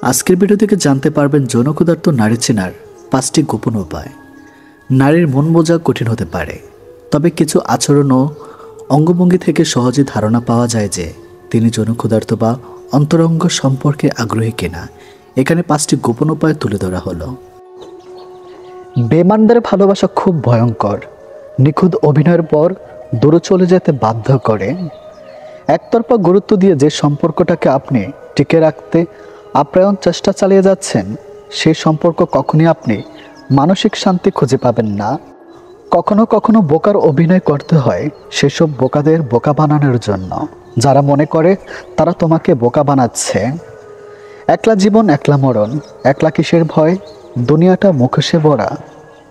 আজকের ভিডিও থেকে জানতে পারবেন যৌন ক্ষুধার্ত নারী চেনার 5টি গোপন উপায়। নারীর মন বোঝা কঠিন হতে পারে, তবে কিছু আচরণ ও অঙ্গভঙ্গি থেকে সহজে ধারণা পাওয়া যায় যে তিনি যৌন ক্ষুধার্ত বা অন্তরঙ্গ সম্পর্কে আগ্রহী কিনা। এখানে 5টি গোপন উপায় তুলে ধরা হলো। বেমানদের ভালোবাসা খুব ভয়ঙ্কর। নিখুঁত অভিনয়ের পর দূরে চলে যেতে বাধ্য করে। একতরফা গুরুত্ব দিয়ে যে সম্পর্কটাকে আপনি টিকে রাখতে আপ্রাণ চেষ্টা চালিয়ে যাচ্ছেন, সেই সম্পর্ক কখনই আপনি মানসিক শান্তি খুঁজে পাবেন না। কখনো কখনো বোকার অভিনয় করতে হয় সেসব বোকাদের বোকা বানানোর জন্য, যারা মনে করে তারা তোমাকে বোকা বানাচ্ছে। একলা জীবন একলা মরণ, একলা কিসের ভয়, দুনিয়াটা মুখোশে ভরা,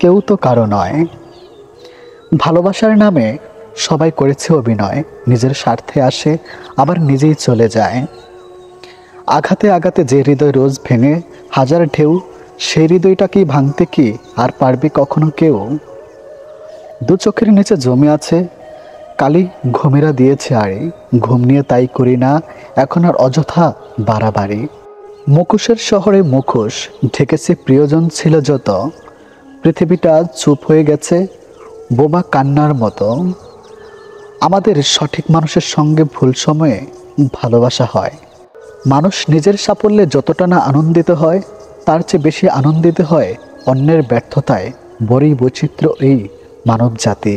কেউ তো কারো নয়। ভালোবাসার নামে সবাই করেছে অভিনয়, নিজের স্বার্থে আসে আবার নিজেই চলে যায়। আঘাতে আঘাতে যে হৃদয় রোজ ভেঙে হাজার ঢেউ, সেই হৃদয়টা কি ভাঙতে কি আর পারবে কখনো কেউ? দু চোখের নিচে জমে আছে কালি, ঘুমেরা দিয়েছে আড়ি, ঘুম নিয়ে তাই করি না এখন আর অযথা বাড়াবাড়ি। মুখোশের শহরে মুখোশ ঢেকেছে প্রিয়জন ছিল যত, পৃথিবীটা চুপ হয়ে গেছে বোবা কান্নার মতো। আমাদের সঠিক মানুষের সঙ্গে ভুল সময়ে ভালোবাসা হয়। মানুষ নিজের সাফল্যে যতটা না আনন্দিত হয়, তার চেয়ে বেশি আনন্দিত হয় অন্যের ব্যর্থতায়। বড়ই বৈচিত্র্য এই মানব জাতি।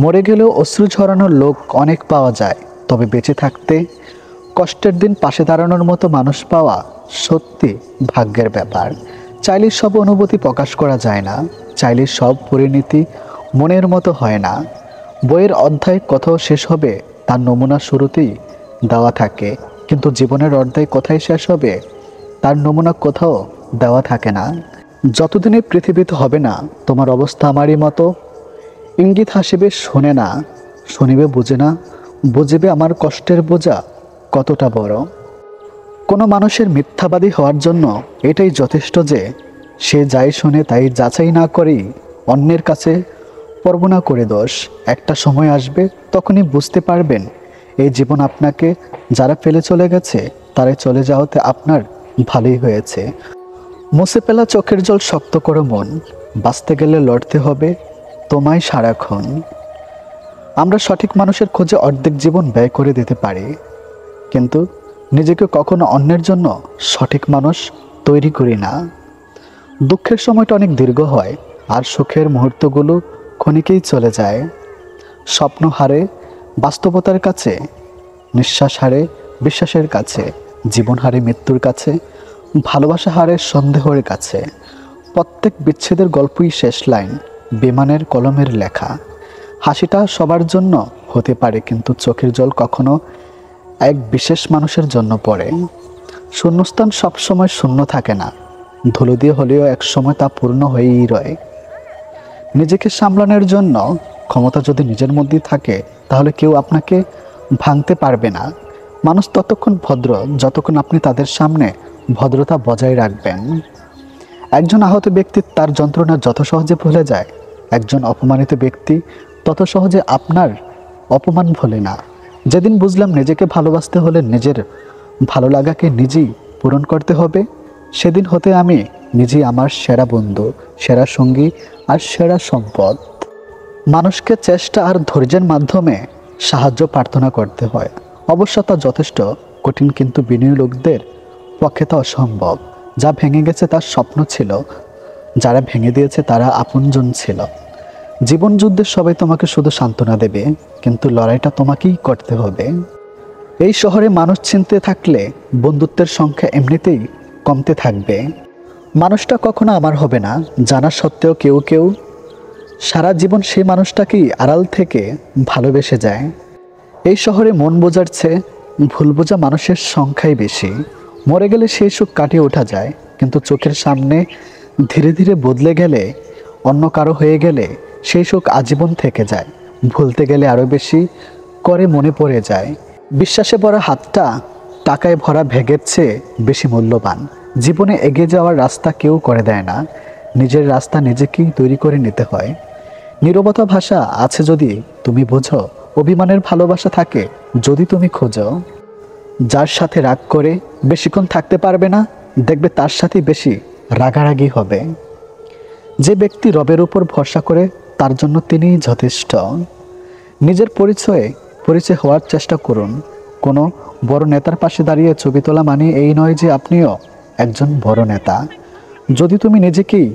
মরে গেলেও অশ্রু ঝরানোর লোক অনেক পাওয়া যায়, তবে বেঁচে থাকতে কষ্টের দিন পাশে দাঁড়ানোর মতো মানুষ পাওয়া সত্যি ভাগ্যের ব্যাপার। চাইলে সব অনুভূতি প্রকাশ করা যায় না, চাইলে সব পরিণতি মনের মতো হয় না। বইয়ের অধ্যায় কোথাও শেষ হবে তার নমুনা শুরুতেই দেওয়া থাকে, কিন্তু জীবনের অধ্যায় কোথায় শেষ হবে তার নমুনা কোথাও দেওয়া থাকে না। যতদিনে পৃথিবীতে হবে না তোমার অবস্থা আমারই মতো, ইঙ্গিত হাসিবে শোনে না, শুনিবে বুঝে না, বুঝিবে আমার কষ্টের বোঝা কতটা বড়। কোনো মানুষের মিথ্যাবাদী হওয়ার জন্য এটাই যথেষ্ট যে সে যাই শোনে তাই যাচাই না করেই অন্যের কাছে পর্বনা করে দোষ। একটা সময় আসবে, তখনই বুঝতে পারবেন এই জীবন আপনাকে যারা ফেলে চলে গেছে তারাই চলে যাওয়াতে আপনার ভালোই হয়েছে। মুছে ফেলা চোখের জল শক্ত করো মন, বাঁচতে গেলে লড়তে হবে তোমায় সারাক্ষণ। আমরা সঠিক মানুষের খোঁজে অর্ধেক জীবন ব্যয় করে দিতে পারি, কিন্তু নিজেকে কখনো অন্যের জন্য সঠিক মানুষ তৈরি করি না। দুঃখের সময়টা অনেক দীর্ঘ হয়, আর সুখের মুহূর্তগুলো ক্ষণিকেই চলে যায়। স্বপ্ন হারে বাস্তবতার কাছে, নিঃশ্বাস হারে বিশ্বাসের কাছে, জীবন হারে মৃত্যুর কাছে, ভালোবাসা হারে সন্দেহের কাছে। প্রত্যেক বিচ্ছেদের গল্পই শেষ লাইন বেমানের কলমের লেখা। হাসিটা সবার জন্য হতে পারে, কিন্তু চোখের জল কখনো এক বিশেষ মানুষের জন্য পড়ে। শূন্যস্থান সবসময় শূন্য থাকে না, ধুলো দিয়ে হলেও এক সময় তা পূর্ণ হয়েই রয়। নিজেকে সামলানোর জন্য ক্ষমতা যদি নিজের মধ্যেই থাকে, তাহলে কেউ আপনাকে ভাঙতে পারবে না। মানুষ ততক্ষণ ভদ্র যতক্ষণ আপনি তাদের সামনে ভদ্রতা বজায় রাখবেন। একজন আহত ব্যক্তি তার যন্ত্রণা যত সহজে ভুলে যায়, একজন অপমানিত ব্যক্তি তত সহজে আপনার অপমান ভোলে না। যেদিন বুঝলাম নিজেকে ভালোবাসতে হলে নিজের ভালো লাগাকে নিজেই পূরণ করতে হবে, সেদিন হতে আমি নিজেই আমার সেরা বন্ধু, সেরা সঙ্গী আর সেরা সম্পদ। মানুষকে চেষ্টা আর ধৈর্যের মাধ্যমে সাহায্য প্রার্থনা করতে হয়। অবশ্য তা যথেষ্ট কঠিন, কিন্তু বিনয়ী লোকদের পক্ষে তা অসম্ভব। যা ভেঙে গেছে তার স্বপ্ন ছিল, যারা ভেঙে দিয়েছে তারা আপনজন ছিল। জীবন যুদ্ধে সবাই তোমাকে শুধু সান্ত্বনা দেবে, কিন্তু লড়াইটা তোমাকেই করতে হবে। এই শহরে মানুষ চিনতে থাকলে বন্ধুত্বের সংখ্যা এমনিতেই কমতে থাকবে। মানুষটা কখনো আমার হবে না জানা সত্ত্বেও কেউ কেউ সারা জীবন সেই মানুষটাকেই আড়াল থেকে ভালোবেসে যায়। এই শহরে মন বোঝার চেয়ে ভুল বোঝা মানুষের সংখ্যাই বেশি। মরে গেলে সেই সুখ কাটিয়ে ওঠা যায়, কিন্তু চোখের সামনে ধীরে ধীরে বদলে গেলে, অন্য কারো হয়ে গেলে সেই সুখ আজীবন থেকে যায়। ভুলতে গেলে আরও বেশি করে মনে পড়ে যায়। বিশ্বাসে ভরা হাতটা টাকায় ভরা ব্যাগের চেয়ে বেশি মূল্যবান। জীবনে এগিয়ে যাওয়ার রাস্তা কেউ করে দেয় না, নিজের রাস্তা নিজেকেই তৈরি করে নিতে হয়। নীরবতা ভাষা আছে যদি তুমি বোঝো, অভিমানের ভালোবাসা থাকে যদি তুমি খোঁজো। যার সাথে রাগ করে বেশিক্ষণ থাকতে পারবে না, দেখবে তার সাথে বেশি রাগারাগি হবে। যে ব্যক্তি রবের উপর ভরসা করে তার জন্য তিনিই যথেষ্ট। নিজের পরিচয় হওয়ার চেষ্টা করুন। কোনো বড় নেতার পাশে দাঁড়িয়ে ছবি তোলা মানে এই নয় যে আপনিও একজন বড় নেতা। যদি তুমি নিজেকেই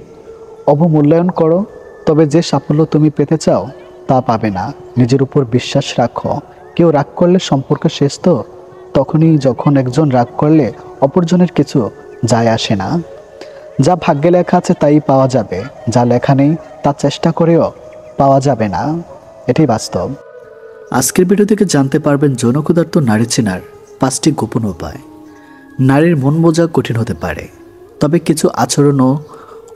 অবমূল্যায়ন করো তবে যে সাফল্য তুমি পেতে চাও তা পাবে না। নিজের উপর বিশ্বাস রাখো। কেউ রাগ করলে সম্পর্ক শেষ তো তখনই যখন একজন রাগ করলে অপরজনের কিছু যায় আসে না। যা ভাগ্যে লেখা আছে তাই পাওয়া যাবে, যা লেখা নেই তা চেষ্টা করেও পাওয়া যাবে না। এটাই বাস্তব। আজকের ভিডিও থেকে জানতে পারবেন যৌন ক্ষুধার্ত নারী চেনার 5টি গোপন উপায়। নারীর মন বোঝা কঠিন হতে পারে, তবে কিছু আচরণ ও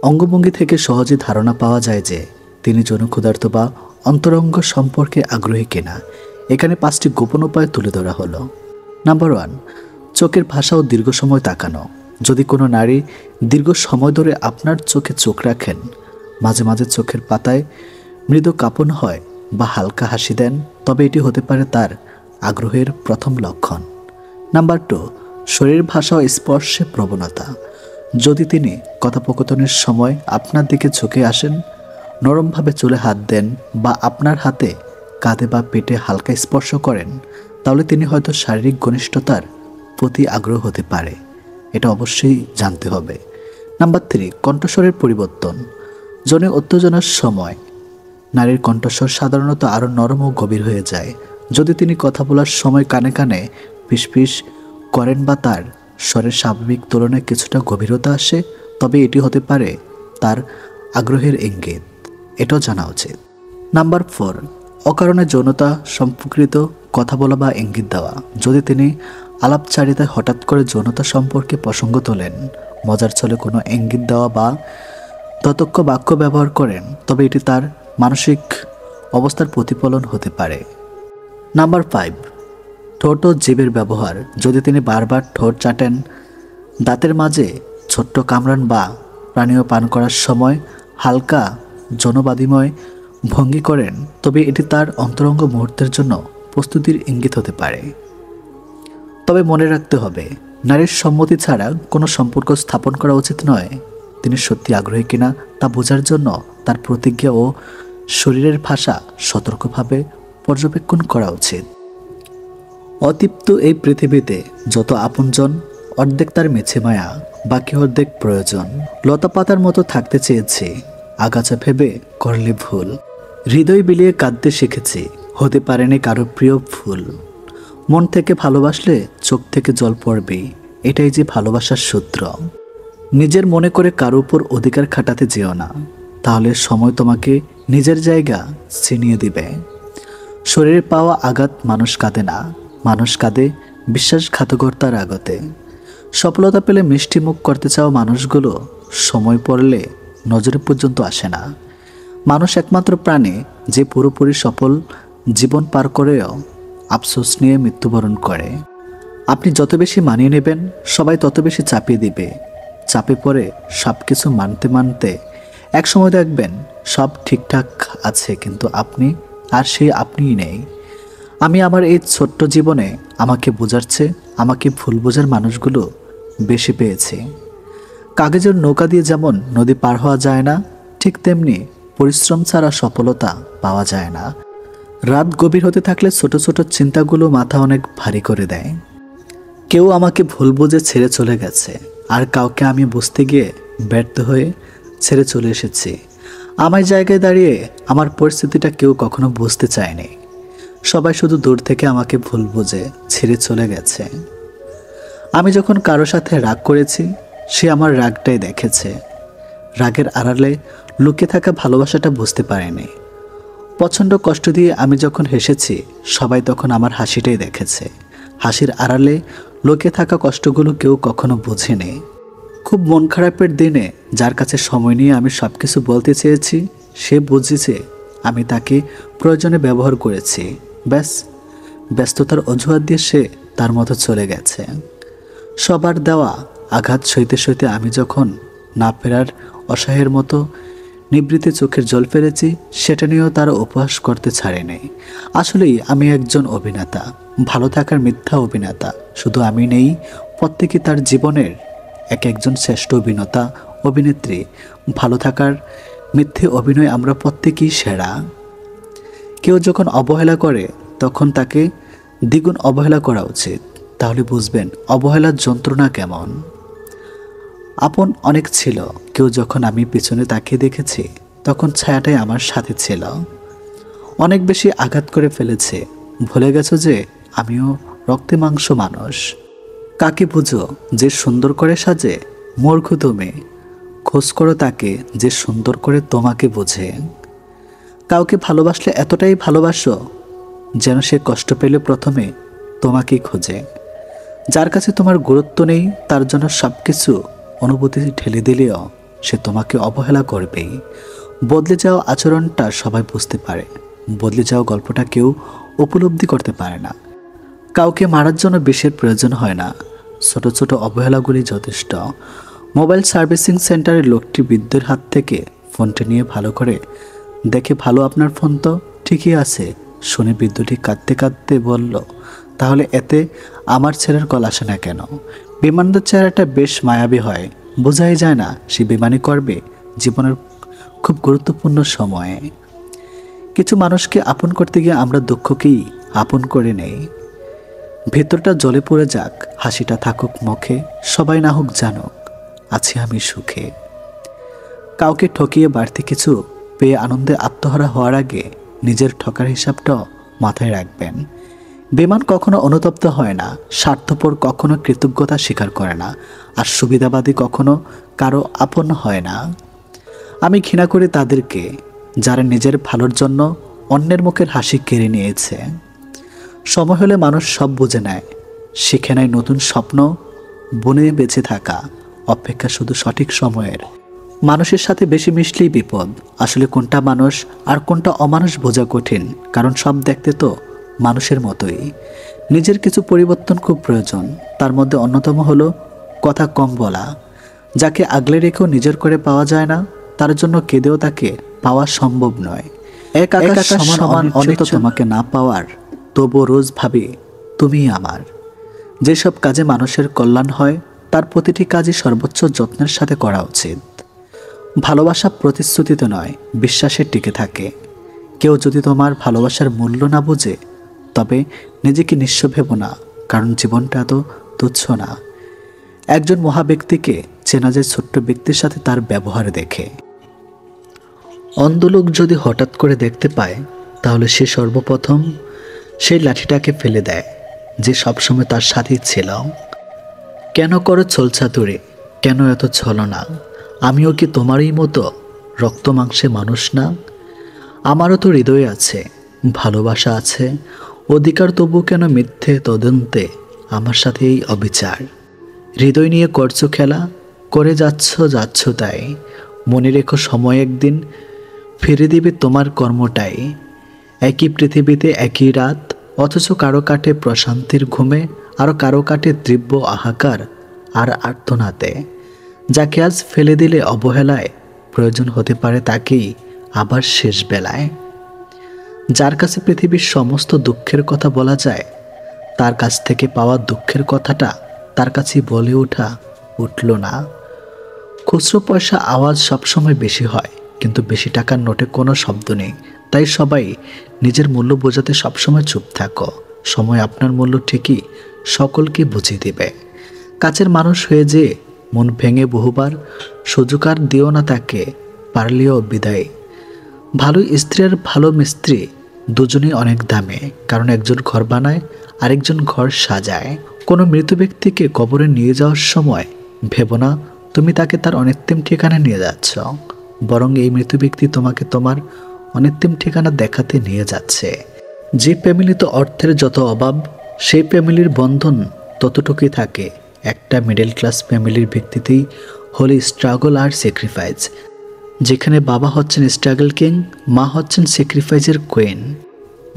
অঙ্গভঙ্গি থেকে সহজে ধারণা পাওয়া যায় যে তিনি যৌন ক্ষুধার্ত বা অন্তরঙ্গ সম্পর্কে আগ্রহী কিনা। এখানে 5টি গোপন উপায় তুলে ধরা হলো। নাম্বার 1, চোখের ভাষা ও দীর্ঘ সময় তাকানো। যদি কোনো নারী দীর্ঘ সময় ধরে আপনার চোখে চোখ রাখেন, মাঝে মাঝে চোখের পাতায় মৃদু কাঁপন হয় বা হালকা হাসি দেন, তবে এটি হতে পারে তার আগ্রহের প্রথম লক্ষণ। নাম্বার 2, শরীর ভাষা ও স্পর্শে প্রবণতা। যদি তিনি কথোপকথনের সময় আপনার দিকে ঝুঁকে আসেন, নরমভাবে চুলে হাত দেন বা আপনার হাতে কাঁধে বা পেটে হালকা স্পর্শ করেন, তাহলে তিনি হয়তো শারীরিক ঘনিষ্ঠতার প্রতি আগ্রহ হতে পারে। এটা অবশ্যই জানতে হবে। নাম্বার 3, কণ্ঠস্বরের পরিবর্তন। যৌন উত্তেজনার সময় নারীর কণ্ঠস্বর সাধারণত আরও নরম ও গভীর হয়ে যায়। যদি তিনি কথা বলার সময় কানে কানে ফিসফিস করেন বা তার স্বরের স্বাভাবিক তুলনায় কিছুটা গভীরতা আসে, তবে এটি হতে পারে তার আগ্রহের ইঙ্গিত। এটাও জানা উচিত। নাম্বার 4, অকারণে যৌনতা সম্পর্কিত কথা বলা বা ইঙ্গিত দেওয়া। যদি তিনি আলাপচারিতায় হঠাৎ করে যৌনতা সম্পর্কে প্রসঙ্গ তোলেন, মজার ছলে কোনো ইঙ্গিত দেওয়া বা ততক্ষ বাক্য ব্যবহার করেন, তবে এটি তার মানসিক অবস্থার প্রতিফলন হতে পারে। নাম্বার 5, ঠোঁট ও জিভের ব্যবহার। যদি তিনি বারবার ঠোঁট চাটেন, দাঁতের মাঝে ছোট্ট কামড়ান বা পানীয় পান করার সময় হালকা জনবাদিময় ভঙ্গি করেন, তবে এটি তার অন্তরঙ্গ মুহূর্তের জন্য প্রস্তুতির ইঙ্গিত হতে পারে। তবে মনে রাখতে হবে, নারীর সম্মতি ছাড়া কোনো সম্পর্ক স্থাপন করা উচিত নয়। তিনি সত্যি আগ্রহী কিনা তা বোঝার জন্য তার প্রতিজ্ঞা ও শরীরের ভাষা সতর্কভাবে পর্যবেক্ষণ করা উচিত। অতৃপ্ত এই পৃথিবীতে যত আপনজন, অর্ধেক তার মেছে মায়া, বাকি অর্ধেক প্রয়োজন। লতা পাতার মতো থাকতে চেয়েছি, আগাছা ভেবে করলে ভুল। হৃদয় বিলিয়ে কাঁদতে শিখেছি, হতে পারেনি কারো প্রিয় ফুল। মন থেকে ভালোবাসলে চোখ থেকে জল পড়বে, এটাই যে ভালোবাসার সূত্র। নিজের মনে করে কারো উপর অধিকার খাটাতে যেও না, তাহলে সময় তোমাকে নিজের জায়গা ছিনিয়ে দিবে। শরীরে পাওয়া আঘাত মানুষ কাঁদে না, মানুষ কাঁদে বিশ্বাসঘাতকতার আগতে। সফলতা পেলে মিষ্টি মুখ করতে চাওয়া মানুষগুলো সময় পড়লে নজরে পর্যন্ত আসে না। মানুষ একমাত্র প্রাণী যে পুরোপুরি সফল জীবন পার করেও আফসোস নিয়ে মৃত্যুবরণ করে। আপনি যত বেশি মানিয়ে নেবেন, সবাই তত বেশি চাপিয়ে দিবে। চাপে পড়ে সব কিছু মানতে মানতে একসময় দেখবেন সব ঠিকঠাক আছে, কিন্তু আপনি আর সেই আপনিই নেই। আমি আমার এই ছোট্ট জীবনে আমাকে বোঝাচ্ছে, আমাকে ভুল বোঝার মানুষগুলো বেশি পেয়েছি। কাগজের নৌকা দিয়ে যেমন নদী পার হওয়া যায় না, ঠিক তেমনি পরিশ্রম ছাড়া সফলতা পাওয়া যায় না। রাত গভীর হতে থাকলে ছোট ছোট চিন্তাগুলো মাথা অনেক ভারী করে দেয়। কেউ আমাকে ভুল বুঝে ছেড়ে চলে গেছে, আর কাউকে আমি বুঝতে গিয়ে ব্যর্থ হয়ে ছেড়ে চলে এসেছি। আমার জায়গায় দাঁড়িয়ে আমার পরিস্থিতিটা কেউ কখনো বুঝতে চায়নি। সবাই শুধু দূর থেকে আমাকে ভুল বুঝে ছেড়ে চলে গেছে। আমি যখন কারো সাথে রাগ করেছি, সে আমার রাগটাই দেখেছে। রাগের আড়ালে লুকিয়ে থাকা ভালোবাসাটা বুঝতে পারেনি। প্রচণ্ড কষ্ট দিয়ে আমি যখন হেসেছি, সবাই তখন আমার হাসিটাই দেখেছে। হাসির আড়ালে লুকিয়ে থাকা কষ্টগুলো কেউ কখনো বোঝেনি। খুব মন খারাপের দিনে যার কাছে সময় নিয়ে আমি সব কিছু বলতে চেয়েছি, সে বুঝেছে আমি তাকে প্রয়োজনে ব্যবহার করেছি। ব্যাস, ব্যস্ততার অজুহাত দিয়ে সে তার মতো চলে গেছে। সবার দেওয়া আঘাত সইতে সইতে আমি যখন না ফেরার অসহায়ের মতো নিবৃতে চোখের জল ফেলেছি, সেটা নিয়েও তারা উপহাস করতে ছাড়েনি। আসলেই আমি একজন অভিনেতা, ভালো থাকার মিথ্যা অভিনেতা। শুধু আমি নেই, প্রত্যেকে তার জীবনের এক একজন শ্রেষ্ঠ অভিনেতা অভিনেত্রী। ভালো থাকার মিথ্যে অভিনয় আমরা প্রত্যেকেই সেরা। কেউ যখন অবহেলা করে তখন তাকে দ্বিগুণ অবহেলা করা উচিত, তাহলে বুঝবেন অবহেলার যন্ত্রণা কেমন। আপন অনেক ছিল, কেউ যখন আমি পিছনে তাকিয়ে দেখেছি তখন ছায়াটাই আমার সাথে ছিল। অনেক বেশি আঘাত করে ফেলেছে, ভুলে গেছো যে আমিও রক্তে মাংস মানুষ। কাকে বুঝো যে সুন্দর করে সাজে? মূর্খ তুমি। খোঁজ করো তাকে যে সুন্দর করে তোমাকে বোঝে। কাউকে ভালোবাসলে এতটাই ভালোবাসো যেন সে কষ্ট পেলে প্রথমে তোমাকেই খোঁজে। যার কাছে তোমার গুরুত্ব নেই তার জন্য সব কিছু অনুভূতি ঠেলে দিলেও সে তোমাকে অবহেলা করবেই। বদলে যাওয়া আচরণটা সবাই বুঝতে পারে, বদলে যাওয়া গল্পটা কেউ উপলব্ধি করতে পারে না। কাউকে মারার জন্য বিষের প্রয়োজন হয় না, ছোট ছোট অবহেলাগুলি যথেষ্ট। মোবাইল সার্ভিসিং সেন্টারের লোকটি বৃদ্ধের হাত থেকে ফোনটি নিয়ে ভালো করে দেখে, ভালো আপনার ফোন তো ঠিকই আছে শুনে বৃদ্ধটি কাঁদতে কাঁদতে বলল, তাহলে এতে আমার ছেলের কল আসে না কেন? বিমানদের চেহারাটা বেশ মায়াবী হয়, বোঝাই যায় না সে বিমানি করবে জীবনের খুব গুরুত্বপূর্ণ সময়ে। কিছু মানুষকে আপন করতে গিয়ে আমরা দুঃখকেই আপন করে নেই। ভেতরটা জ্বলে পড়ে যাক, হাসিটা থাকুক মুখে, সবাই না হোক জানুক আছি আমি সুখে। কাউকে ঠকিয়ে বাড়তি কিছু পেয়ে আনন্দে আত্মহারা হওয়ার আগে নিজের ঠকার হিসাবটাও মাথায় রাখবেন। বেমান কখনো অনুতপ্ত হয় না, স্বার্থপর কখনো কৃতজ্ঞতা স্বীকার করে না, আর সুবিধাবাদী কখনো কারো আপন হয় না। আমি ঘৃণা করি তাদেরকে যারা নিজের ভালোর জন্য অন্যের মুখের হাসি কেড়ে নিয়েছে। সময় হলে মানুষ সব বুঝে নেয়, শিখে নেয় নতুন স্বপ্ন বনে বেঁচে থাকা, অপেক্ষা শুধু সঠিক সময়ের। মানুষের সাথে বেশি মিশলেই বিপদ। আসলে কোনটা মানুষ আর কোনটা অমানুষ বোঝা কঠিন, কারণ সব দেখতে তো মানুষের মতোই। নিজের কিছু পরিবর্তন খুব প্রয়োজন, তার মধ্যে অন্যতম হলো কথা কম বলা। যাকে আগলে রেখেও নিজের করে পাওয়া যায় না, তার জন্য কেঁদেও তাকে পাওয়া সম্ভব নয়। এক আকাশ সমান অনেক তোমাকে না পাওয়ার, তবু রোজ ভাবি তুমিই আমার। যেসব কাজে মানুষের কল্যাণ হয় তার প্রতিটি কাজই সর্বোচ্চ যত্নের সাথে করা উচিত। ভালোবাসা প্রতিশ্রুতিতে নয়, বিশ্বাসে টিকে থাকে। কেউ যদি তোমার ভালোবাসার মূল্য না বোঝে তবে নিজেকে নিঃস্ব ভেবো না, কারণ জীবনটা এত তুচ্ছ না। একজন মহাব্যক্তিকে চেনা যায় ছোট্ট ব্যক্তির সাথে তার ব্যবহার দেখে। অন্ধ লোক যদি হঠাৎ করে দেখতে পায় তাহলে সে সর্বপ্রথম সেই লাঠিটাকে ফেলে দেয় যে সবসময় তার সাথেই ছিল। কেন করো ছলছাতুরে, কেন এত ছলনা? আমিও কি তোমারই মতো রক্ত মাংসে মানুষ না? আমারও তো হৃদয় আছে, ভালোবাসা আছে, অধিকার, তবু কেন মিথ্যে তদন্তে আমার সাথে এই অবিচার? হৃদয় নিয়ে করছো খেলা, করে যাচ্ছ তাই। মনে রেখো সময় একদিন ফিরে দিবে তোমার কর্মটাই। একই পৃথিবীতে একই রাত, অথচ কারো কাটে প্রশান্তির ঘুমে, আরও কারো কাটে তীব্র হাহাকার আর আর্তনাদে। যাকে আজ ফেলে দিলে অবহেলায়, প্রয়োজন হতে পারে তাকেই আবার শেষ বেলায়। যার কাছে পৃথিবীর সমস্ত দুঃখের কথা বলা যায়, তার কাছ থেকে পাওয়া দুঃখের কথাটা তার কাছেই বলে উঠল না। খুচরো পয়সা আওয়াজ সবসময় বেশি হয়, কিন্তু বেশি টাকার নোটে কোনো শব্দ নেই। তাই সবাই নিজের মূল্য বোঝাতে সবসময় চুপ থাকো। সময় আপনার মূল্য ঠিকই সকলকে বুঝিয়ে দেবে। কাছের মানুষ হয়ে যে মন ভেঙে বহুবার, সুযোগ আর দিও না তাকে, পারলেও বিদায়। ভালো স্ত্রী আর ভালো মিস্ত্রি দুজনেই অনেক দামে, কারণ একজন ঘর বানায় আরেকজন ঘর সাজায়। কোনো মৃত ব্যক্তিকে কবরে নিয়ে যাওয়ার সময় ভেবো না তুমি তাকে তার অনিত্যম ঠিকানা নিয়ে যাচ্ছ, বরং এই মৃত ব্যক্তি তোমাকে তোমার অনিত্যম ঠিকানা দেখাতে নিয়ে যাচ্ছে। যে ফ্যামিলিতে অর্থের যত অভাব, সেই ফ্যামিলির বন্ধন ততটুকুই থাকে। একটা মিডল ক্লাস ফ্যামিলির ভিত্তিতেই হলো স্ট্রাগল আর স্যাক্রিফাইস, যেখানে বাবা হচ্ছেন স্ট্রাগল কিং, মা হচ্ছেন স্যাক্রিফাইসের কুইন।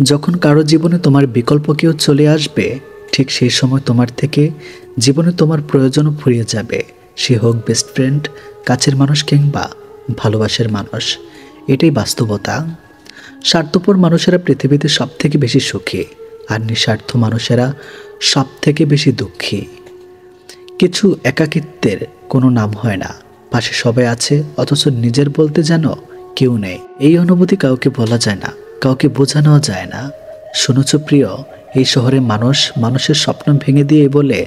যখন কারো জীবনে তোমার বিকল্প কেউ চলে আসবে, ঠিক সেই সময় তোমার থেকে জীবনে তোমার প্রয়োজনও ফুরিয়ে যাবে। সে হোক বেস্ট ফ্রেন্ড, কাছের মানুষ কিংবা ভালোবাসার মানুষ। এটাই বাস্তবতা। স্বার্থপর মানুষেরা পৃথিবীতে সব থেকে বেশি সুখী, আর নিঃস্বার্থ মানুষেরা সব থেকে বেশি দুঃখী। কিছু একাকিত্বের কোনো নাম হয় না, পাশে সবাই আছে অথচ নিজের বলতে যেন কেউ নেই। এই অনুভূতি কাউকে বলা যায় না, কাউকে বোঝানো যায় না। শুনেছ প্রিয়, এই শহরে মানুষ মানুষের স্বপ্ন ভেঙে দিয়ে বলে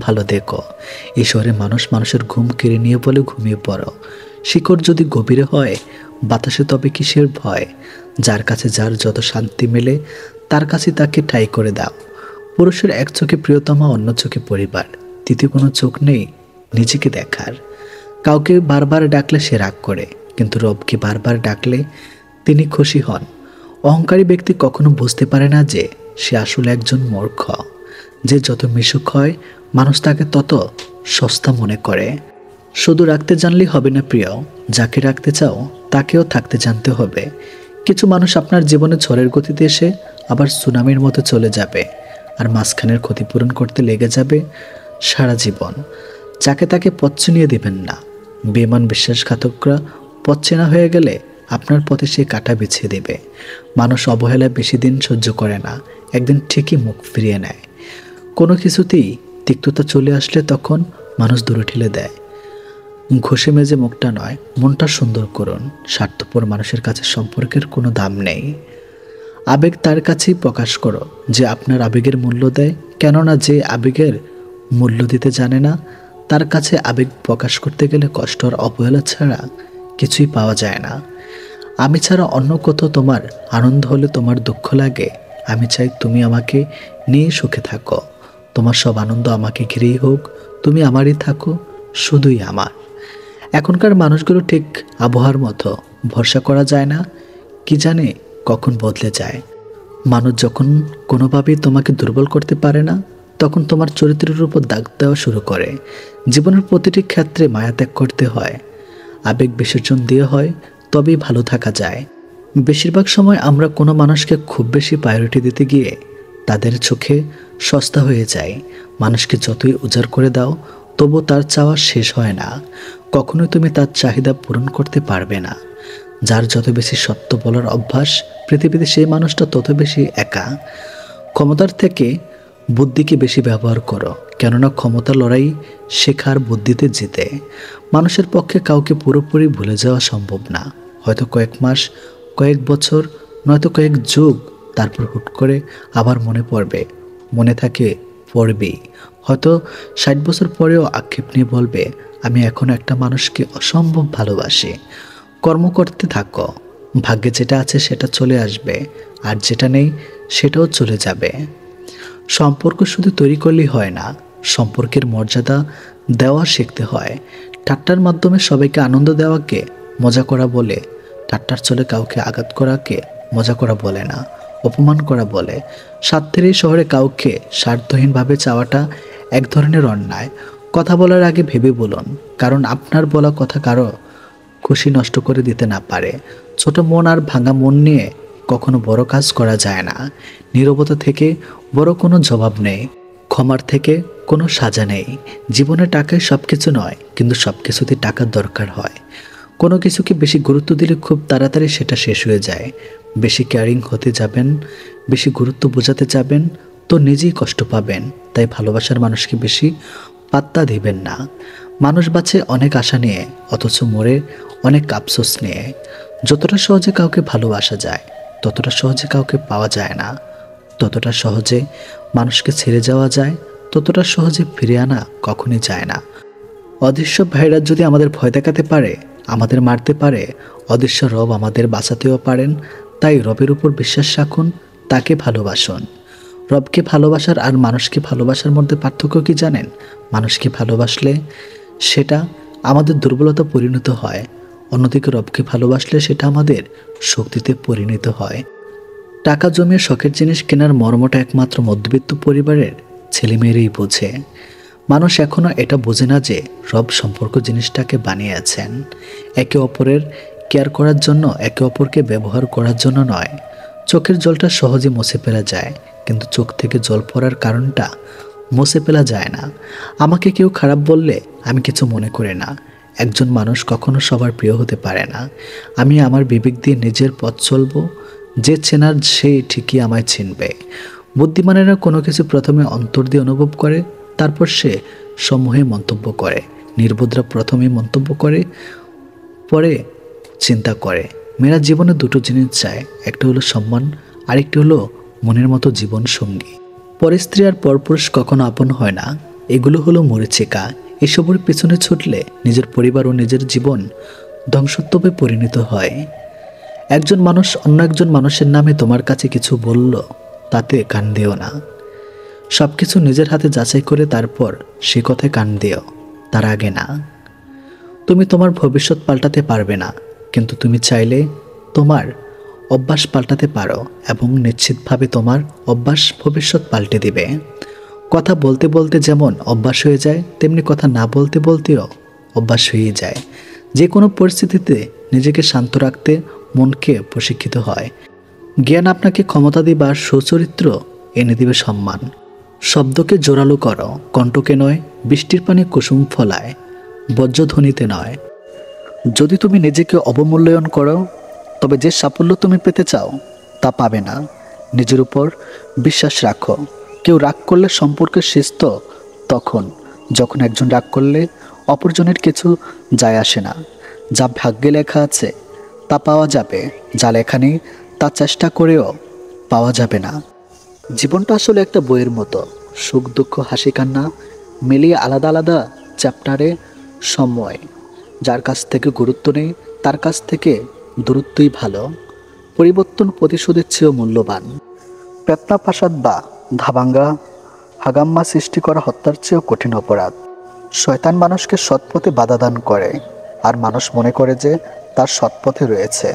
ভালো দেখো। এই শহরে মানুষ মানুষের ঘুম কেড়ে নিয়ে বলে ঘুমিয়ে পড়ো। শিকড় যদি গভীরে হয় বাতাসে তবে কিসের ভয়? যার কাছে যার যত শান্তি মেলে তার কাছে তাকে ঠাঁই করে দাও। পুরুষের এক চোখে প্রিয়তমা, অন্য চোখে পরিবার, তৃতীয় কোনো চোখ নেই নিজেকে দেখার। কাউকে বারবার ডাকলে সে রাগ করে, কিন্তু রবকে বারবার ডাকলে তিনি খুশি হন। অহংকারী ব্যক্তি কখনো বুঝতে পারে না যে সে আসলে একজন মূর্খ। যে যত মিশুক হয় মানুষ তাকে তত সস্তা মনে করে। শুধু রাখতে জানলেই হবে না প্রিয়, যাকে রাখতে চাও তাকেও থাকতে জানতে হবে। কিছু মানুষ আপনার জীবনে ঝড়ের গতিতে এসে আবার সুনামির মতো চলে যাবে, আর মাঝখানের ক্ষতিপূরণ করতে লেগে যাবে সারা জীবন। যাকে তাকে পথ চিনিয়ে দেবেন না। বেমান বিশ্বাসঘাতকরা পথ চেনা হয়ে গেলে আপনার পথে সে কাঁটা বিছিয়ে দেবে। মানুষ অবহেলায় বেশি দিন সহ্য করে না, একদিন ঠিকই মুখ ফিরিয়ে নেয়। কোনো কিছুতেই তিক্ততা চলে আসলে তখন মানুষ দূরে ঠেলে দেয়। ঘষে মেজে মুখটা নয়, মনটা সুন্দর করুন। স্বার্থপর মানুষের কাছে সম্পর্কের কোনো দাম নেই। আবেগ তার কাছেই প্রকাশ করো যে আপনার আবেগের মূল্য দেয়, কেননা যে আবেগের মূল্য দিতে জানে না তার কাছে আবেগ প্রকাশ করতে গেলে কষ্ট আর অবহেলা ছাড়া কিছুই পাওয়া যায় না। আমি ছাড়া অন্য কোথাও তোমার আনন্দ হলে তোমার দুঃখ লাগে। আমি চাই তুমি আমাকে নিয়ে সুখে থাকো। তোমার সব আনন্দ আমাকে ঘিরেই হোক, তুমি আমারই থাকো, শুধুই আমার। এখনকার মানুষগুলো ঠিক আবহাওয়ার মতো, ভরসা করা যায় না, কি জানে কখন বদলে যায়। মানুষ যখন কোনোভাবেই তোমাকে দুর্বল করতে পারে না তখন তোমার চরিত্রের উপর দাগ দেওয়া শুরু করে। জীবনের প্রতিটি ক্ষেত্রে মায়া ত্যাগ করতে হয়, আবেগ বিসর্জন দিয়ে হয়, তবেই ভালো থাকা যায়। বেশিরভাগ সময় আমরা কোনো মানুষকে খুব বেশি প্রায়োরিটি দিতে গিয়ে তাদের চোখে সস্তা হয়ে যায়। মানুষকে যতই উজাড় করে দাও তবু তার চাওয়া শেষ হয় না। কখনোই তুমি তার চাহিদা পূরণ করতে পারবে না। যার যত বেশি সত্য বলার অভ্যাস পৃথিবীতে সেই মানুষটা তত বেশি একা। ক্ষমতার থেকে বুদ্ধিকে বেশি ব্যবহার করো, কেননা ক্ষমতা লড়াই শেখার বুদ্ধিতে জিতে। মানুষের পক্ষে কাউকে পুরোপুরি ভুলে যাওয়া সম্ভব না। হয়তো কয়েক মাস, কয়েক বছর, নয়তো কয়েক যুগ, তারপর হুট করে আবার মনে পড়বে। মনে থাকে পড়বেই। হয়তো 60 বছর পরেও আক্ষেপ নিয়ে বলবে, আমি এখন একটা মানুষকে অসম্ভব ভালোবাসি। কর্ম করতে থাকো, ভাগ্যে যেটা আছে সেটা চলে আসবে, আর যেটা নেই সেটাও চলে যাবে। সম্পর্ক শুধু তৈরি করলেই হয় না, সম্পর্কের মর্যাদা দেওয়া শিখতে হয়। ঠাট্টার মাধ্যমে সবাইকে আনন্দ দেওয়াকে মজা করা বলে, ঠাট্টার চলে কাউকে আঘাত করাকে মজা করা বলে না, অপমান করা বলে। স্বার্থের এই শহরে কাউকে স্বার্থহীনভাবে চাওয়াটা এক ধরনের অন্যায়। কথা বলার আগে ভেবে বলুন, কারণ আপনার বলা কথা কারো খুশি নষ্ট করে দিতে না পারে। ছোট মন আর ভাঙা মন নিয়ে কখনো বড় কাজ করা যায় না। নীরবতা থেকে বড় কোনো জবাব নেই, ক্ষমার থেকে কোনো সাজা নেই। জীবনে টাকায় সব কিছু নয়, কিন্তু সব কিছুতেই টাকার দরকার হয়। কোনো কিছুকে বেশি গুরুত্ব দিলে খুব তাড়াতাড়ি সেটা শেষ হয়ে যায়। বেশি কেয়ারিং হতে যাবেন, বেশি গুরুত্ব বোঝাতে যাবেন তো নিজেই কষ্ট পাবেন। তাই ভালোবাসার মানুষকে বেশি পাত্তা দিবেন না। মানুষ বাঁচে অনেক আশা নিয়ে, অথচ মরে অনেক আফসোস নিয়ে। যতটা সহজে কাউকে ভালোবাসা যায় ততটা সহজে কাউকে পাওয়া যায় না। ততটা সহজে মানুষকে ছেড়ে যাওয়া যায়, ততটা সহজে ফিরে আনা কখনই যায় না। অদৃশ্য ভাইরাস যদি আমাদের ভয় দেখাতে পারে, আমাদের মারতে পারে, অদৃশ্য রব আমাদের বাঁচাতেও পারেন। তাই রবের উপর বিশ্বাস রাখুন, তাকে ভালোবাসুন। রবকে ভালোবাসার আর মানুষকে ভালোবাসার মধ্যে পার্থক্য কি জানেন? মানুষকে ভালোবাসলে সেটা আমাদের দুর্বলতা পরিণত হয়, অন্যদিকে রবকে ভালোবাসলে সেটা আমাদের শক্তিতে পরিণত হয়। টাকা জমিয়ে শখের জিনিস কেনার মর্মটা একমাত্র মধ্যবিত্ত পরিবারের ছেলেমেয়েরাই বোঝে। মানুষ এখনও এটা বোঝে না যে রব সম্পর্ক জিনিসটাকে বানিয়েছেন একে অপরের কেয়ার করার জন্য, একে অপরকে ব্যবহার করার জন্য নয়। চোখের জলটা সহজে মুছে ফেলা যায়, কিন্তু চোখ থেকে জল পড়ার কারণটা মুছে ফেলা যায় না। আমাকে কেউ খারাপ বললে আমি কিছু মনে করি না। একজন মানুষ কখনো সবার প্রিয় হতে পারে না। আমি আমার বিবেক দিয়ে নিজের পথ চলব, যে চেনার সে ঠিকই আমায় চিনবে। বুদ্ধিমানেরা কোনো কিছু প্রথমে অন্তর দিয়ে অনুভব করে, তারপর সে সমূহে মন্তব্য করে। নির্বোধরা প্রথমে মন্তব্য করে, পরে চিন্তা করে। মেয়েরা জীবনে দুটো জিনিস চায়, একটা হলো সম্মান, আরেকটি হলো মনের মতো জীবন সঙ্গী। পরে স্ত্রী আর পরপুরুষ কখনো আপন হয় না, এগুলো হলো মরীচিকা। এসবের পেছনে ছুটলে নিজের পরিবার ও নিজের জীবন ধ্বংসত্বে পরিণত হয়। একজন মানুষ অন্য একজন মানুষের নামে তোমার কাছে কিছু বলল, তাতে কান দিও না। সব কিছু নিজের হাতে যাচাই করে তারপর সে কথায় কান দিও, তার আগে না। তুমি তোমার ভবিষ্যৎ পাল্টাতে পারবে না, কিন্তু তুমি চাইলে তোমার অভ্যাস পাল্টাতে পারো, এবং নিশ্চিতভাবে তোমার অভ্যাস ভবিষ্যৎ পাল্টে দিবে। কথা বলতে বলতে যেমন অভ্যাস হয়ে যায়, তেমনি কথা না বলতে বলতেও অভ্যাস হয়ে যায়। যে কোনো পরিস্থিতিতে নিজেকে শান্ত রাখতে মনকে প্রশিক্ষিত হয়। জ্ঞান আপনাকে ক্ষমতা দিবে আর সুচরিত্র এনে দিবে সম্মান। শব্দকে জোরালো করো, কণ্ঠকে নয়। বৃষ্টির পানি কুসুম ফলায়, বজ্রধ্বনিতে নয়। যদি তুমি নিজেকে অবমূল্যায়ন করো, তবে যে সাফল্য তুমি পেতে চাও তা পাবে না। নিজের উপর বিশ্বাস রাখো। কেউ রাগ করলে সম্পর্কের শেষ তো তখন, যখন একজন রাগ করলে অপরজনের কিছু যায় আসে না। যা ভাগ্যে লেখা আছে তা পাওয়া যাবে, যা লেখা নেই তা চেষ্টা করেও পাওয়া যাবে না। জীবনটা আসলে একটা বইয়ের মতো, সুখ দুঃখ হাসি কান্না মিলিয়ে আলাদা আলাদা চ্যাপ্টারে সময়। যার কাছ থেকে গুরুত্ব নেই তার কাছ থেকে দূরত্বই ভালো। পরিবর্তন প্রতিশোধের চেয়েও মূল্যবান। পেতনা প্রাসাদ বা ধাবাঙ্গা হাগাম্মা সৃষ্টি করা হত্যার চেয়েও কঠিন অপরাধ। শয়তান মানুষকে সৎপথে বাধা দান করে, আর মানুষ মনে করে যে তার সৎপথে রয়েছে।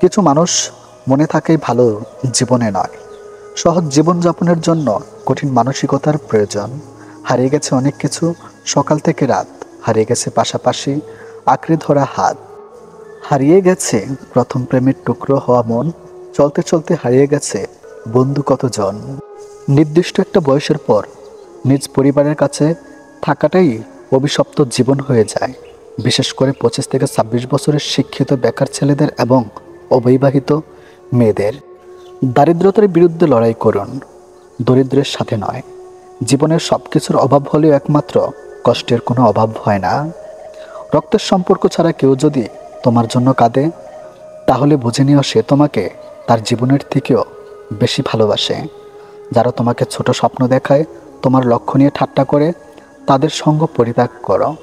কিছু মানুষ মনে থাকেই ভালো, জীবনে নয়। সহজ জীবনযাপনের জন্য কঠিন মানসিকতার প্রয়োজন। হারিয়ে গেছে অনেক কিছু, সকাল থেকে রাত। হারিয়ে গেছে পাশাপাশি আঁকড়ে ধরা হাত। হারিয়ে গেছে প্রথম প্রেমের টুকরো হওয়া মন। চলতে চলতে হারিয়ে গেছে বন্ধু কতজন। নির্দিষ্ট একটা বয়সের পর নিজ পরিবারের কাছে থাকাটাই অভিশপ্ত জীবন হয়ে যায়। বিশেষ করে 25 থেকে 26 বছরের শিক্ষিত বেকার ছেলেদের এবং অবিবাহিত মেয়েদের। দারিদ্রতার বিরুদ্ধে লড়াই করুন, দরিদ্রের সাথে নয়। জীবনের সব কিছুর অভাব হলেও একমাত্র কষ্টের কোনো অভাব হয় না। রক্তের সম্পর্ক ছাড়া কেউ যদি তোমার জন্য কাঁদে, তাহলে বুঝে নিও সে তোমাকে তার জীবনের থেকেও বেশি ভালোবাসে। যারা তোমাকে ছোট স্বপ্ন দেখায়, তোমার লক্ষ্য নিয়ে ঠাট্টা করে, তাদের সঙ্গ পরিত্যাগ করো।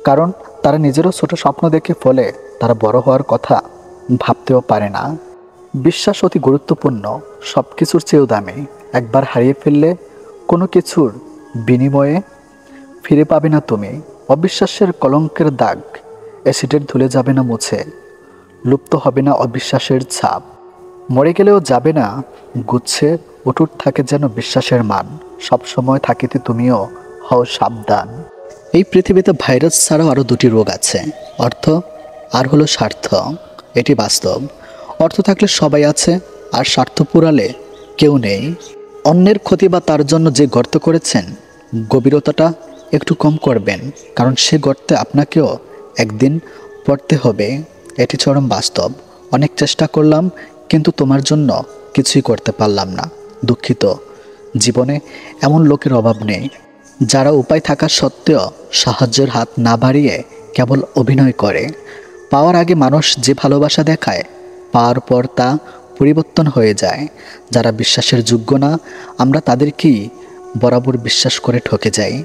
কারণ তারা নিজেরও ছোট স্বপ্ন দেখে ফলে তারা বড় হওয়ার কথা ভাবতেও পারে না। বিশ্বাস অতি গুরুত্বপূর্ণ, সব কিছুর চেয়েও দামি। একবার হারিয়ে ফেললে কোনো কিছুর বিনিময়ে ফিরে পাবে না তুমি। অবিশ্বাসের কলঙ্কের দাগ অ্যাসিডের ধুলে যাবে না মুছে। লুপ্ত হবে না অবিশ্বাসের ছাপ। মরে গেলেও যাবে না গুচ্ছে। অটুট থাকে যেন বিশ্বাসের মান। সবসময় থাকিতে তুমিও হও সাবধান। এই পৃথিবীতে ভাইরাস ছাড়াও আরও দুটি রোগ আছে, অর্থ আর হলো স্বার্থ। এটি বাস্তব। অর্থ থাকলে সবাই আছে, আর স্বার্থ পুরালে কেউ নেই। অন্যের ক্ষতি বা তার জন্য যে গর্ত করেছেন, গভীরতাটা একটু কম করবেন, কারণ সে গর্তে আপনাকেও একদিন পড়তে হবে। এটি চরম বাস্তব। অনেক চেষ্টা করলাম, কিন্তু তোমার জন্য কিছুই করতে পারলাম না। দুঃখিত। জীবনে এমন লোকের অভাব নেই যারা উপায় থাকা সত্ত্বেও সাহায্যের হাত না বাড়িয়ে কেবল অভিনয় করে। পাওয়ার আগে মানুষ যে ভালোবাসা দেখায়, পাওয়ার পর তা পরিবর্তন হয়ে যায়। যারা বিশ্বাসের যোগ্য না, আমরা তাদেরকেই বরাবর বিশ্বাস করে ঠকে যাই।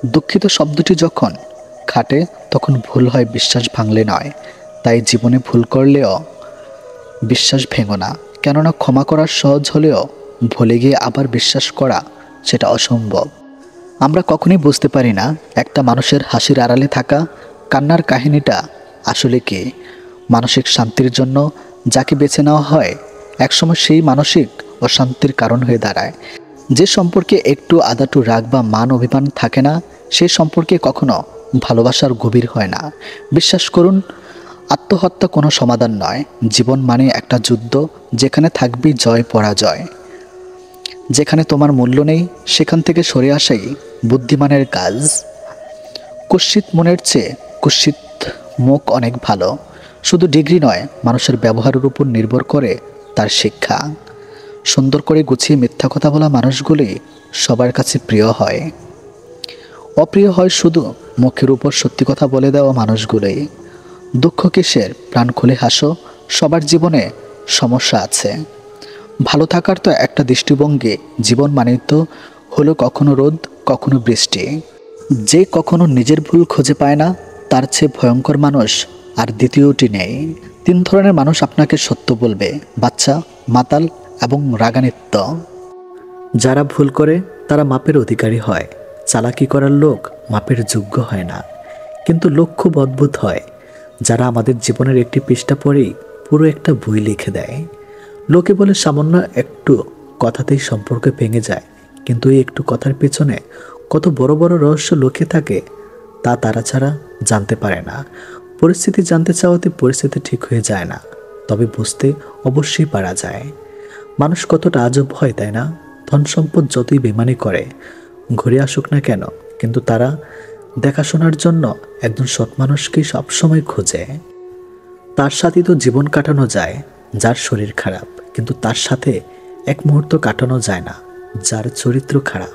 দুঃখিত শব্দটি যখন খাটে তখন ভুল হয় বিশ্বাস ভাঙলে নয়। তাই জীবনে ভুল করলেও বিশ্বাস ভেঙো না, কেননা ক্ষমা করা সহজ হলেও ভুলে গিয়ে আবার বিশ্বাস করা সেটা অসম্ভব। আমরা কখনোই বুঝতে পারি না একটা মানুষের হাসির আড়ালে থাকা কান্নার কাহিনীটা আসলে কি। মানসিক শান্তির জন্য যাকে বেছে নেওয়া হয়, একসময় সেই মানসিক অশান্তির কারণ হয়ে দাঁড়ায়। যে সম্পর্কে একটু আদাটু রাগ বা মান অভিমান থাকে না, সেই সম্পর্কে কখনো ভালোবাসার গভীর হয় না। বিশ্বাস করুন, আত্মহত্যা কোনো সমাধান নয়। জীবন মানে একটা যুদ্ধ, যেখানে থাকবে জয় পরাজয়। যেখানে তোমার মূল্য নেই, সেখান থেকে সরে আসাই বুদ্ধিমানের কাজ। কুৎসিত মনের চেয়ে কুৎসিত মুখ অনেক ভালো। শুধু ডিগ্রি নয়, মানুষের ব্যবহারের উপর নির্ভর করে তার শিক্ষা। সুন্দর করে গুছিয়ে মিথ্যা কথা বলা মানুষগুলি সবার কাছে প্রিয় হয়। অপ্রিয় হয় শুধু মুখের উপর সত্যি কথা বলে দেওয়া মানুষগুলোই। দুঃখ কিসের, প্রাণ খুলে হাসো, সবার জীবনে সমস্যা আছে। ভালো থাকার তো একটা দৃষ্টিভঙ্গি, জীবন মানে তো হলো কখনো রোদ কখনো বৃষ্টি। যে কখনো নিজের ভুল খুঁজে পায় না, তার চেয়ে ভয়ঙ্কর মানুষ আর দ্বিতীয়টি নেই। 3 ধরনের মানুষ আপনাকে সত্য বলবে: বাচ্চা, মাতাল এবং রাগান্বিত। যারা ভুল করে তারা মাপের অধিকারী হয়। চালাকি করার লোক মাপের যোগ্য হয় না। কিন্তু লোক খুব অদ্ভুত হয়, যারা আমাদের জীবনের একটি পৃষ্ঠা পড়েই পুরো একটা বই লিখে দেয়। লোকে বলে সামান্য একটু কথাতেই সম্পর্ক ভেঙে যায়, কিন্তু এই একটু কথার পেছনে কত বড় বড় রহস্য লুকিয়ে থাকে তা তারা ছাড়া জানতে পারে না। পরিস্থিতি জানতে চাওয়াতে পরিস্থিতি ঠিক হয়ে যায় না, তবে বুঝতে অবশ্যই পারা যায়। মানুষ কতটা আজব হয়, তাই না? ধন সম্পদ যতই বেমানি করে ঘুরে আসুক না কেন, কিন্তু তারা দেখাশোনার জন্য একজন সৎ মানুষকেই সবসময় খোঁজে। তার সাথে তো জীবন কাটানো যায় যার শরীর খারাপ, কিন্তু তার সাথে এক মুহূর্ত কাটানো যায় না যার চরিত্র খারাপ।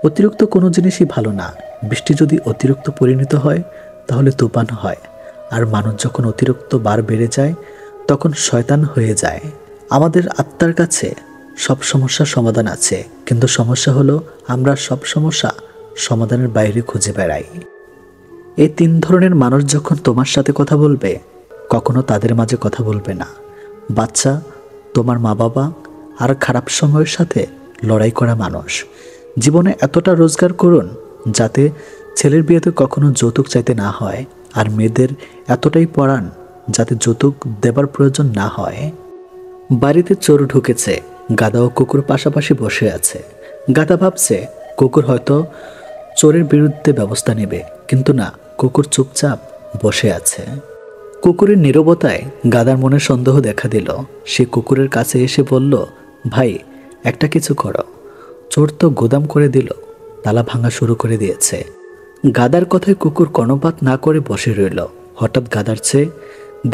অতিরিক্ত কোনো জিনিসই ভালো না। বৃষ্টি যদি অতিরিক্ত পরিণত হয় তাহলে তুফান হয়, আর মানুষ যখন অতিরিক্ত বার বেড়ে যায় তখন শয়তান হয়ে যায়। আমাদের আত্মার কাছে সব সমস্যার সমাধান আছে, কিন্তু সমস্যা হলো আমরা সব সমস্যা সমাধানের বাইরে খুঁজে বেড়াই। এই 3 ধরনের মানুষ যখন তোমার সাথে কথা বলবে, কখনো তাদের মাঝে কথা বলবে না। বাচ্চা, তোমার মা বাবা, আর খারাপ সময়ের সাথে লড়াই করা মানুষ। জীবনে এতটা রোজগার করুন যাতে ছেলের বিয়েতে কখনো যৌতুক চাইতে না হয়, আর মেয়েদের এতটাই পড়ান যাতে যৌতুক দেবার প্রয়োজন না হয়। বাড়িতে চোর ঢুকেছে, গাধা ও কুকুর পাশাপাশি বসে আছে। গাধা ভাবছে কুকুর হয়তো চোরের বিরুদ্ধে ব্যবস্থা নেবে, কিন্তু না, কুকুর চুপচাপ বসে আছে। কুকুরের নীরবতায় গাধার মনে সন্দেহ দেখা দিল। সে কুকুরের কাছে এসে বলল, ভাই, একটা কিছু করো। চোর তো গোদাম করে দিল, তালা ভাঙা শুরু করে দিয়েছে। গাধার কথায় কুকুর কর্ণপাত না করে বসে রইল। হঠাৎ গাধার চেয়ে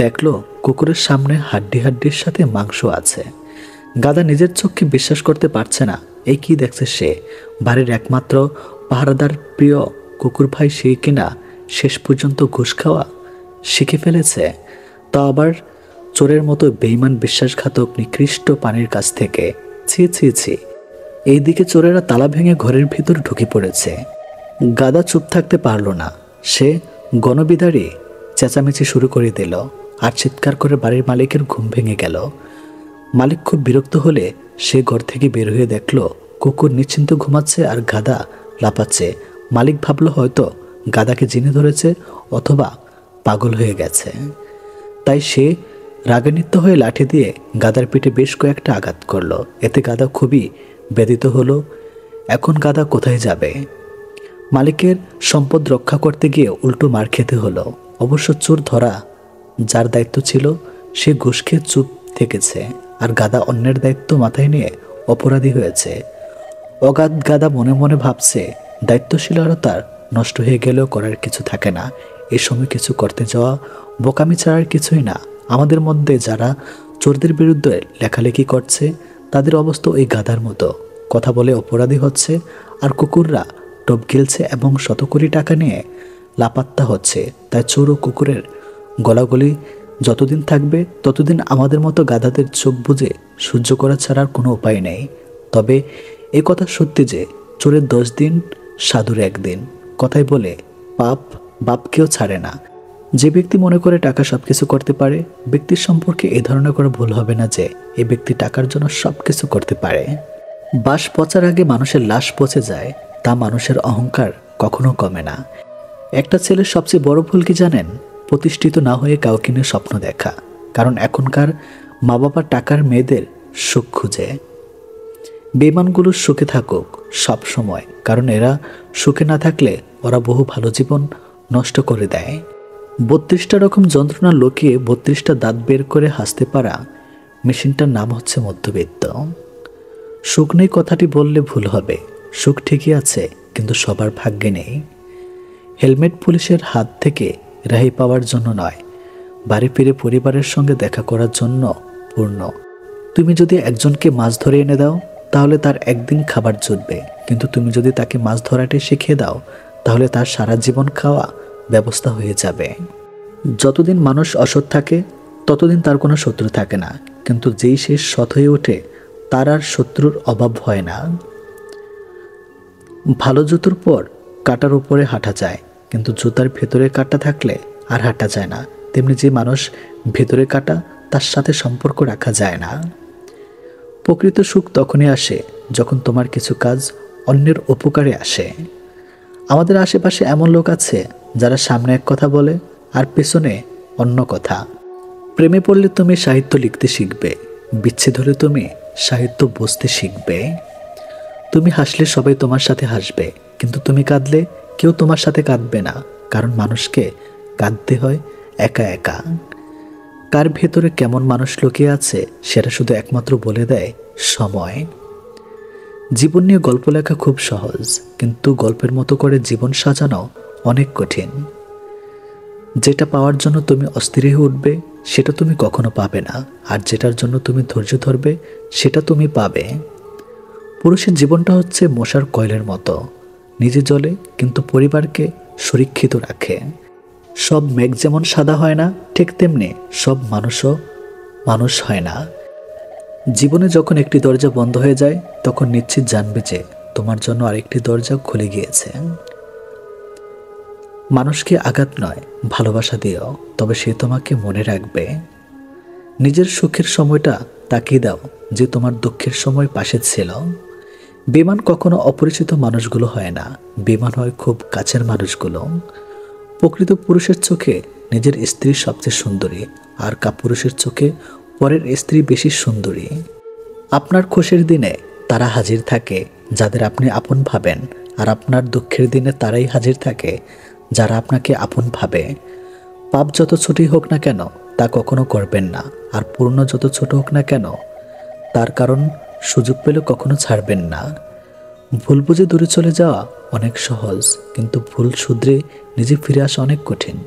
দেখলো কুকুরের সামনে হাড্ডির সাথে মাংস আছে। গাধা নিজের চোখকে বিশ্বাস করতে পারছে না। এই কি দেখছে সে? বাড়ির একমাত্র পাহারাদার প্রিয় কুকুর ভাই সেই কিনা শেষ পর্যন্ত ঘুষ খাওয়া শিখে ফেলেছে, তা আবার চোরের মতো বেঈমান বিশ্বাসঘাতক নিকৃষ্ট প্রাণীর কাছ থেকে। ছি ছি ছি। এইদিকে চোরেরা তালা ভেঙে ঘরের ভিতর ঢুকে পড়েছে। গাধা চুপ থাকতে পারল না। সে গণবিদারী চেঁচামেচি শুরু করে দিল, আর চিৎকার করে বাড়ির মালিকের ঘুম ভেঙে গেল। মালিক খুব বিরক্ত হলে সে ঘর থেকে বের হয়ে দেখল কুকুর নিশ্চিন্ত ঘুমাচ্ছে আর গাধা লাপাচ্ছে। মালিক ভাবল হয়তো গাধাকে জিনে ধরেছে অথবা পাগল হয়ে গেছে। তাই সে রাগান্বিত হয়ে লাঠি দিয়ে গাধার পিঠে বেশ কয়েকটা আঘাত করলো। এতে গাধা খুবই ব্যথিত হলো। এখন গাধা কোথায় যাবে? মালিকের সম্পদ রক্ষা করতে গিয়ে উল্টো মার খেতে হলো। অবশ্য চোর ধরা যার দায়িত্ব ছিল সে ঘুষ খেয়ে চুপ থেকেছে, আর গাধা অন্যের দায়িত্ব মাথায় নিয়ে অপরাধী হয়েছে। অগাধ গাধা মনে মনে ভাবছে, দায়িত্বশীলতার নষ্ট হয়ে গেলেও করার কিছু থাকে না। এই সময় কিছু করতে যাওয়া বোকামি ছাড়ার কিছুই না। আমাদের মধ্যে যারা চোরদের বিরুদ্ধে লেখালেখি করছে তাদের অবস্থা ওই গাধার মতো। কথা বলে অপরাধী হচ্ছে, আর কুকুররা টপ গিলছে এবং শত কোটি টাকা নিয়ে লাপাত্তা হচ্ছে। তাই চোর ও কুকুরের গলাগলি যতদিন থাকবে ততদিন আমাদের মতো গাধাদের চোখ বুজে সহ্য করা ছাড়ার কোনো উপায় নেই। তবে এ কথা সত্যি যে চোরের 10 দিন, সাধুর 1 দিন। কথাই বলে পাপ বাপকেও ছাড়ে না। যে ব্যক্তি মনে করে টাকা সবকিছু করতে পারে, ব্যক্তির সম্পর্কে এ ধারণা করা ভুল হবে না যে এই ব্যক্তি টাকার জন্য সবকিছু করতে পারে। বাস পচার আগে মানুষের লাশ পচে যায়, তা মানুষের অহংকার কখনো কমে না। একটা ছেলের সবচেয়ে বড় ভুল কি জানেন? প্রতিষ্ঠিত না হয়ে কাউকে নিয়ে স্বপ্ন দেখা। কারণ এখনকার মা বাবা টাকার মেয়েদের সুখ খুঁজে। বেঈমানগুলো সুখে থাকুক সব সময়, কারণ এরা সুখে না থাকলে ওরা বহু ভালো জীবন নষ্ট করে দেয়। 32টা রকম যন্ত্রণা লুকিয়ে 32টা দাঁত বের করে হাসতে পারা মেশিনটার নাম হচ্ছে মধ্যবিত্ত। সুখ নেই কথাটি বললে ভুল হবে। সুখ ঠিকই আছে, কিন্তু সবার ভাগ্যে নেই। হেলমেট পুলিশের হাত থেকে রেহাই পাওয়ার জন্য নয়, বাড়ি ফিরে পরিবারের সঙ্গে দেখা করার জন্য পূর্ণ। তুমি যদি একজনকে মাছ ধরে এনে দাও তাহলে তার একদিন খাবার জুটবে, কিন্তু তুমি যদি তাকে মাছ ধরাটাই শিখিয়ে দাও তাহলে তার সারা জীবন খাওয়া ব্যবস্থা হয়ে যাবে। যতদিন মানুষ অসৎ থাকে ততদিন তার কোনো শত্রু থাকে না, কিন্তু যেই সে সৎ হয়ে ওঠে তার আর শত্রুর অভাব হয় না। ভালো জুতোর পর কাঁটার উপরে হাঁটা যায়, কিন্তু জুতার ভেতরে কাঁটা থাকলে আর হাঁটা যায় না। তেমনি যে মানুষ ভেতরে কাঁটা তার সাথে সম্পর্ক রাখা যায় না। প্রকৃত সুখ তখনই আসে যখন তোমার কিছু কাজ অন্যের উপকারে আসে। আমাদের আশেপাশে এমন লোক আছে যারা সামনে এক কথা বলে আর পেছনে অন্য কথা। প্রেমে পড়লে তুমি সাহিত্য লিখতে শিখবে, বিচ্ছেদ হলে তুমি সাহিত্য বুঝতে শিখবে। তুমি হাসলে সবাই তোমার সাথে হাসবে, কিন্তু তুমি কাঁদলে কেউ তোমার সাথে কাঁদবে না, কারণ মানুষকে কাঁদতে হয় একা একা। কার ভেতরে কেমন মানুষ লুকিয়ে আছে সেটা শুধু একমাত্র বলে দেয় সময়। জীবন নিয়ে গল্প লেখা খুব সহজ, কিন্তু গল্পের মতো করে জীবন সাজানো অনেক কঠিন। যেটা পাওয়ার জন্য তুমি অস্থির হয়ে উঠবে সেটা তুমি কখনো পাবে না, আর যেটার জন্য তুমি ধৈর্য ধরবে সেটা তুমি পাবে। পুরুষের জীবনটা হচ্ছে মশার কয়েলের মতো, নিজে জ্বলে কিন্তু পরিবারকে সুরক্ষিত রাখে। সব মেঘ যেমন সাদা হয় না, ঠিক তেমনি সব মানুষও মানুষ হয় না। জীবনে যখন একটি দরজা বন্ধ হয়ে যায় তখন নিশ্চিত জানবে যে তোমার জন্য আরেকটি দরজা খুলে গিয়েছে। মানুষকে আঘাত নয়, ভালোবাসা দিও, তবে সে তোমাকে মনে রাখবে। নিজের সুখের সময়টা তাকে দাও যে তোমার দুঃখের সময় পাশে ছিল। বেমান কখনো অপরিচিত মানুষগুলো হয় না, বেমান হয় খুব কাছের মানুষগুলো। প্রকৃত পুরুষের চোখে নিজের স্ত্রী সবচেয়ে সুন্দরী, আর কাপুরুষের চোখে পরের স্ত্রী বেশি সুন্দরী। আপনার খুশির দিনে তারা হাজির থাকে যাদের আপনি আপন ভাবেন, আর আপনার দুঃখের দিনে তারাই হাজির থাকে যারা আপনাকে আপন ভাবে। পাপ যত ছোটই হোক না কেন তা কখনো করবেন না, আর পূর্ণ যত ছোট হোক না কেন তার কারণ সুযোগ পেলে কখনো ছাড়বেন না। ভুল বুঝে দূরে চলে যাওয়া অনেক সহজ, কিন্তু ভুল শুধরে নিজে ফিরে আসা অনেক কঠিন।